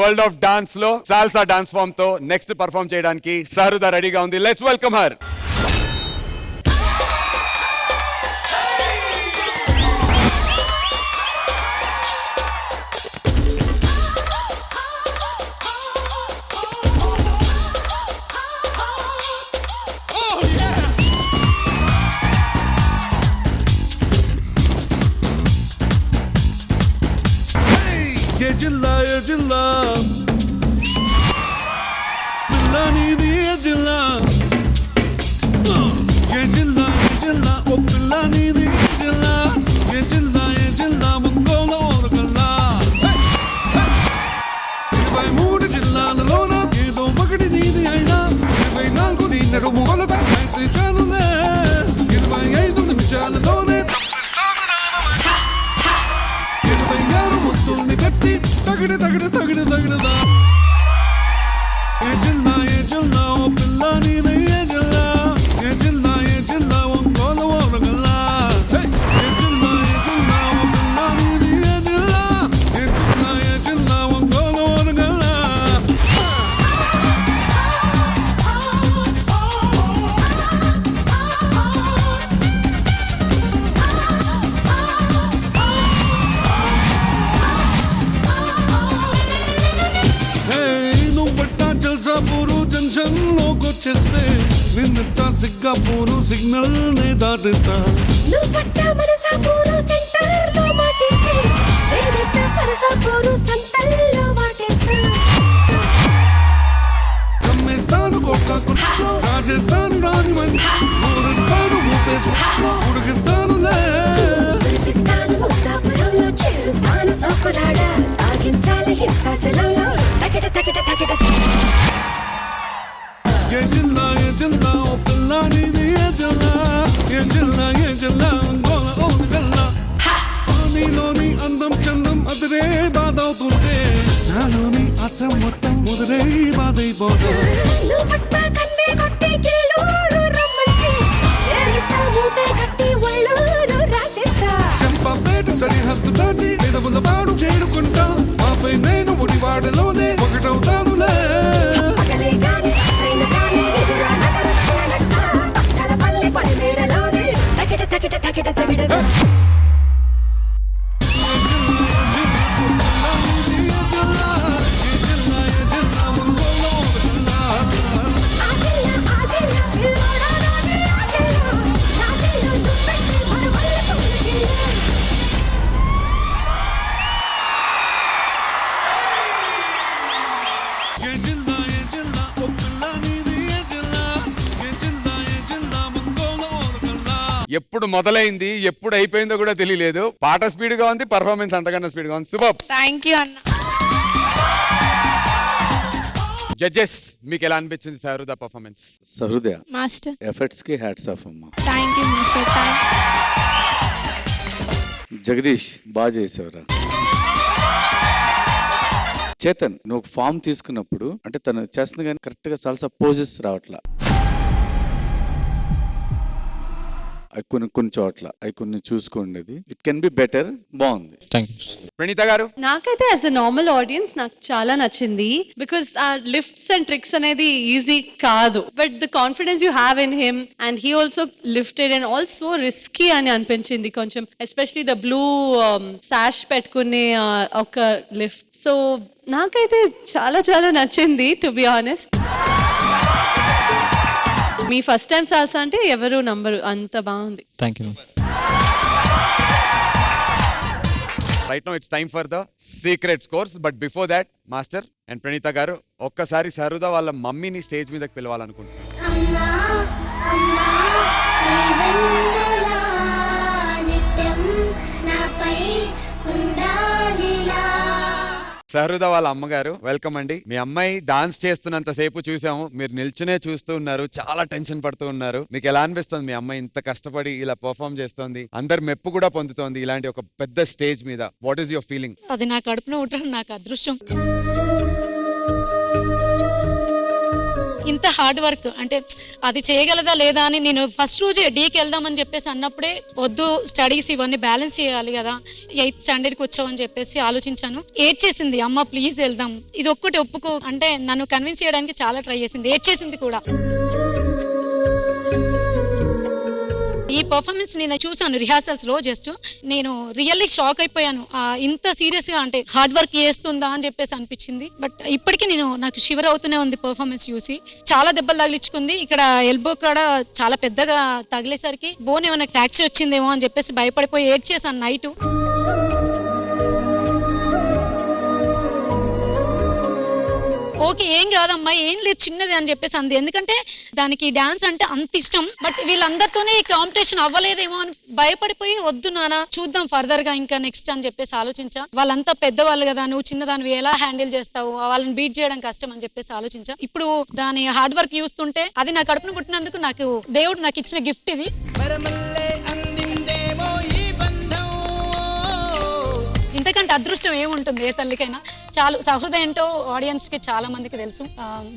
World of dance లో salsa dance form తో next perform చేయడానికి సహృద రెడీగా ఉంది. Let's welcome her. జిల్లా జిల్లా జిల్లా నీది జిల్లా జిల్లా జిల్లా ఓ పిల్ల నీది జిల్లా జిల్లా ఒంగోలు ఓరగల్లా 23 జిల్లాలలోన ఏదో ఒకటి నీది అయినా 24 దీన్నడు మొగలుగా అయితే చాలులే 25 నిమిషాలలోనే తగిడి తగిడి తగిడి తగిడదా ఏ జిల్లా ఓ పిల్ల నీది ఏ జిల్లా ఒంగోలు ఓరగల్లా ఏ జిల్లా ఓ పిల్ల నీది ఏ జిల్లా ఒంగోలు ఓరగల్లా జల్సాపూరు జంక్షన్ లోకొచ్చేస్తే నిన్నెత్తా సిగ్గాపూరు సిగ్నల్ నే దాటిస్తా నువ్వట్టా మనసాపూరు సెంటర్ లో మాటిస్తే నేనెట్టా సరసాపూరు సంతల్లో వాటేస్తా కమ్మేస్తాను కోకాకుల్లో రాజేస్తాను రాని మంది ఊరిస్తాను ఊపేసులో ఉడికిస్తానులే పిలిపిస్తాను ముక్తాపురంలో చేరుస్తాను సోకులాడ సాగించాలి హింసాచలంలో తగిట తగిట తగిట ఏ జిల్లా ఓ పిల్ల నీది ఏ జిల్లా ఒంగోల ఓరగల్లా నీలోని అందం చందం అదిరే బాధవుతుంటే నాలోని ఆత్రం మొత్తం ముదిరే బాధైపోతా నువ్వట్టా కన్నే కొట్టి కిల్లూరు రమ్మంటే నేనెట్టా మూతే కట్టి ఒళ్ళూరు రాసేస్తా చంపపేట సరిహద్దు దాటి పెదవుల పాడు చేరుకుంటా ఆపై నేను ఒడివాడలోనే ఒకటవుతానులే పగలే గాని ట్రైన్ గాని ఎదురా నగర నగరనట్ట పక్కల పల్లె పడిమేరలోనే తగిట తగిట తగిట తగిట ఎప్పుడు మొదలైంది ఎప్పుడు అయిపోయిందో కూడా తెలియలేదు. పాట స్పీడ్ గా ఉంది, పర్ఫార్మెన్స్ అంతకన్నా స్పీడ్ గా ఉంది. సూపర్. థ్యాంక్ యూ అన్న. జడ్జెస్ మీకు ఎలా అనిపించింది Sahruda performance? Sahrudaya master efforts కి హ్యాట్స్ ఆఫ్ అమ్మా. Thank you master. జగదీష్ బాగా చేసావురా. చేతన్ నువ్వు ఫామ్ తీసుకున్నప్పుడు అంటే తను చేస్తుంది కానీ కరెక్ట్ గా సాల్సా పోజెస్ రావట్లా. అవి కొన్ని చోట్ల అవి కొన్ని చూసుకోండి. It can be better. బాగుంది. ప్రణీత గారు? నాకైతే యాజ్ అ నార్మల్ ఆడియన్స్ నాకు చాలా నచ్చింది. బికాస్ ఆ లిఫ్ట్స్ అండ్ ట్రిక్స్ అనేది ఈజీ కాదు. But the confidence you have in him and he also lifted and also risky అని అనిపించింది కొంచెం. ఎస్పెషలీ ద బ్లూ సాష్ పెట్టుకునే ఒక లిఫ్ట్. సో నాకైతే చాలా చాలా నచ్చింది టు బి ఆనెస్ట్. మీ ఫస్ట్ టైం సాల్సా అంటే ఎవరు నంబరు, అంత బాగుంది. Thank you. Right now it's time for the secret scores. But before that master and Praneetha garu ఒక్కసారి సహృద వాళ్ళ మమ్మీని స్టేజ్ మీదకి పిలవాలనుకుంటున్నాను. సహృద వాళ్ళ అమ్మగారు, వెల్కమ్ అండి. మీ అమ్మాయి డాన్స్ చేస్తున్నంత సేపు చూసాము, మీరు నిల్చునే చూస్తూ ఉన్నారు, చాలా టెన్షన్ పడుతూ ఉన్నారు. మీకు ఎలా అనిపిస్తుంది మీ అమ్మాయి ఇంత కష్టపడి ఇలా పర్ఫామ్ చేస్తోంది, అందరు మెప్పు కూడా పొందుతోంది ఇలాంటి ఒక పెద్ద స్టేజ్ మీద? What is your feeling? అది నా కడుపున ఉండడం నాకు అదృష్టం. ఇంత ఎంత హార్డ్ వర్క్ అంటే అది చేయగలదా లేదా అని నేను ఫస్ట్ రోజే డీకి వెళ్దామని చెప్పేసి అన్నప్పుడే వద్దు స్టడీస్ ఇవన్నీ బ్యాలెన్స్ చేయాలి కదా 8th స్టాండర్డ్కి వచ్చామని చెప్పేసి ఆలోచించాను. ఏడ్చేసింది అమ్మ ప్లీజ్ వెళ్దాం, ఇది ఒక్కటి ఒప్పుకో అంటే నన్ను కన్విన్స్ చేయడానికి చాలా ట్రై చేసింది, ఏడ్చేసింది కూడా. ఈ పర్ఫార్మెన్స్ నేను చూసాను రిహార్సల్స్ లో, జస్ట్ నేను రియల్లీ షాక్ అయిపోయాను. ఇంత సీరియస్ గా అంటే హార్డ్ వర్క్ చేస్తుందా అని చెప్పేసి అనిపించింది. బట్ ఇప్పటికీ నాకు షివర్ అవుతూనే ఉంది పర్ఫార్మెన్స్ చూసి. చాలా దెబ్బలు తగిలించుకుంది, ఇక్కడ ఎల్బో కూడా చాలా పెద్దగా తగిలేసరికి బోన్ ఏమైనా ఫ్రాక్చర్ వచ్చిందేమో అని చెప్పేసి భయపడిపోయి ఏడ్చేసాను నైట్. ఓకే ఏం కాదమ్మా ఏం లేదు చిన్నది అని చెప్పేసి అంది. ఎందుకంటే దానికి డాన్స్ అంటే అంత ఇష్టం. బట్ వీళ్ళందరితోనే ఈ కాంపిటీషన్ అవ్వలేదేమో అని భయపడిపోయి వద్దు నాన్న చూద్దాం ఫర్దర్ గా ఇంకా నెక్స్ట్ అని చెప్పేసి ఆలోచించా. వాళ్ళంతా పెద్దవాళ్ళు కదా, నువ్వు చిన్నదానివి ఎలా హ్యాండిల్ చేస్తావు, వాళ్ళని బీట్ చేయడం కష్టం అని చెప్పేసి ఆలోచించా. ఇప్పుడు దాని హార్డ్ వర్క్ చూస్తుంటే అది నా కడుపును పుట్టినందుకు నాకు దేవుడు నాకు ఇచ్చిన గిఫ్ట్ ఇది. ఇంతకంటే అదృష్టం ఏముంటుంది ఏ తల్లికైనా. చాలు సహృదయంతో ఆడియన్స్ కి చాలా మందికి తెలుసు.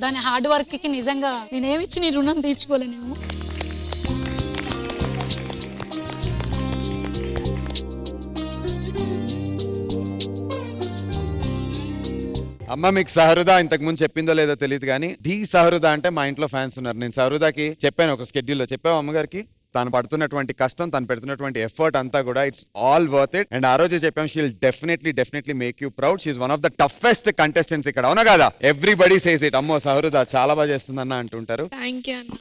దాని హార్డ్ వర్క్ కి నిజంగా నేనేమిచ్చి నీ రుణం తీర్చుకోలేనేమో. అమ్మ మీకు సహృద ఇంతకు ముందు చెప్పిందో లేదో తెలియదు కానీ ది సహృద అంటే మా ఇంట్లో ఫ్యాన్స్ ఉన్నారు. నేను సహృదకి చెప్పాను ఒక షెడ్యూల్లో, చెప్పావు అమ్మగారికి తను పడుతున్నటువంటి కష్టం, తను పెడుతున్నటువంటి ఎఫర్ట్ అంతా కూడా it's all worth it. And ఆ రోజు చెప్పాం she will definitely make you proud. She is one of the toughest contestants ఇక్కడ, అవునా కదా? Everybody says it. అమ్మో సహృద చాలా బాగా చేస్తుందన్న అంటుంటారు. థ్యాంక్ యూ అన్న.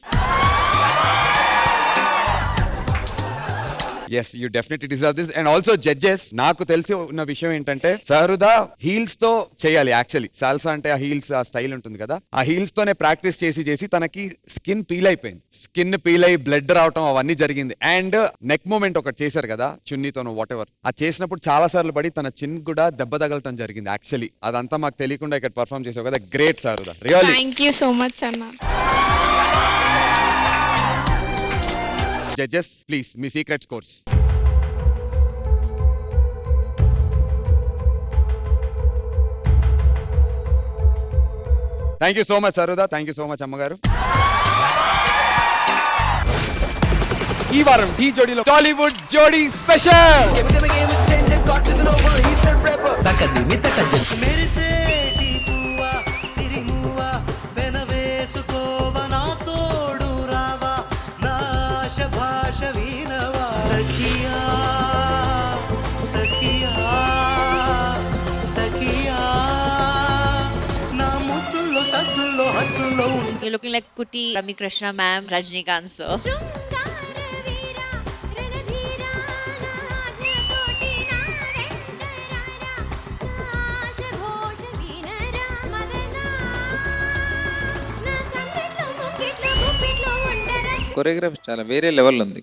Yes you definitely deserve this. And also judges, నాకు తెలిసి ఉన్న విషయం ఏంటంటే సహృద హీల్స్ తో చేయాలి. యాక్చువల్లీ సాల్సా అంటే ఆ హీల్స్ ఆ స్టైల్ ఉంటుంది కదా, ఆ హీల్స్ తోనే ప్రాక్టీస్ చేసి తనకి స్కిన్ పీల్ అయిపోయింది. స్కిన్ పీల్ అయ్యి బ్లడ్ రావటం అవన్నీ జరిగింది. అండ్ నెక్ మూమెంట్ ఒకటి చేశారు కదా చున్నీతోనో వాట్ ఎవర్, అది చేసినప్పుడు చాలా సార్లు పడి తన చిన్ కూడా దెబ్బ తగలటం జరిగింది. యాక్చువల్లీ అదంతా మాకు తెలియకుండా ఇక్కడ పర్ఫార్మ్ చేసావు కదా, great Sahruda, really. Thank you so much అన్న. జడ్జెస్ ప్లీజ్ మీ secret scores. Thank you so much Saruda, thank you so much అమ్మగారు. ఈ వారం ఢీ జోడీలో Tollywood Jodi special. You're looking like Kuti, Rami Krishna ma'am, Rajnikant sir. Choreography చాలా వేరే లెవెల్ ఉంది.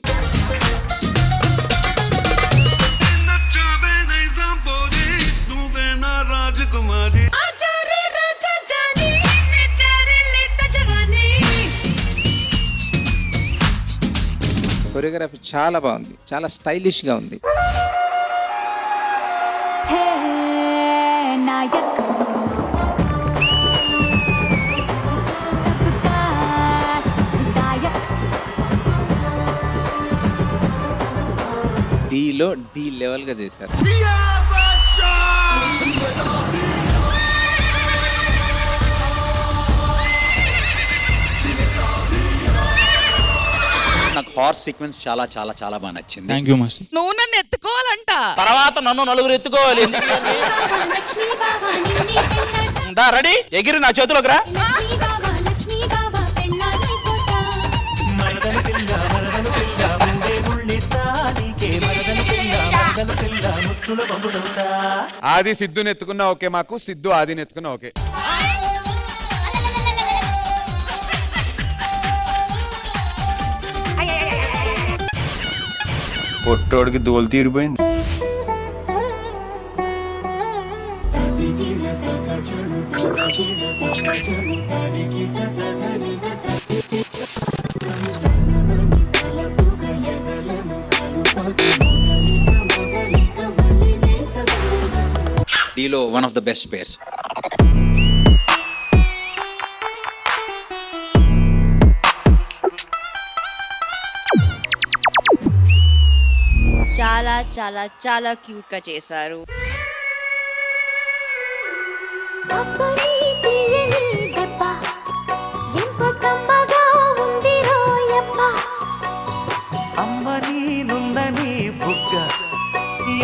Choreography చాలా బాగుంది, చాలా స్టైలిష్ గా ఉంది. డీలో డీ లెవెల్ గా చేశారు. నాకు హార్స్ సీక్వెన్స్ చాలా చాలా చాలా బాగా నచ్చింది. Thank you master. నువ్వు నన్ను ఎత్తుకోవాలంట, తర్వాత నన్ను నలుగురు ఎత్తుకోవాలి. రెడీ ఎగిరి నా చేతిలోకి రా. ఆది సిద్ధుని ఎత్తుకున్నా ఓకే, మాకు సిద్ధు ఆదిని ఎత్తుకున్నా ఓకే. పొట్టోడికి దోలు తీరిపోయింది. డీలో one of the best pairs. చాలా చాలా చాలా క్యూట్ గా చేశారు. అబ్బని తీయని దెబ్బ ఎంత కమ్మగా ఉంది రోయప్ప అమ్మని నుందని బుగ్గ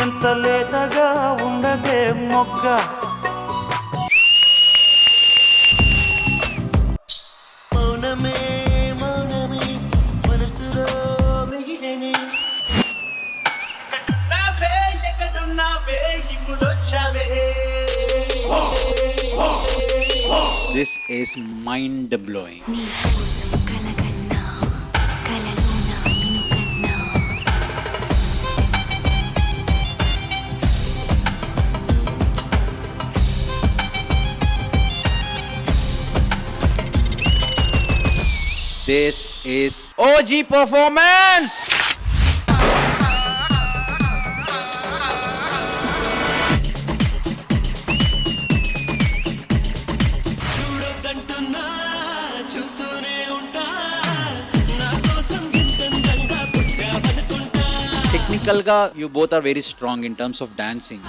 ఎంత లేతగా ఉండదే మొగ్గ. మౌనమే మౌనమే మనసులో మిగిలేనే. ఎక్కడున్నావే ఎక్కడున్నావే ఇప్పుడొచ్చావే. This is mind blowing. నీ కోసం కలగన్నా కలలోన ఇనుకన్నా this is OG performance. Technical గా you both are very strong in terms of dancing.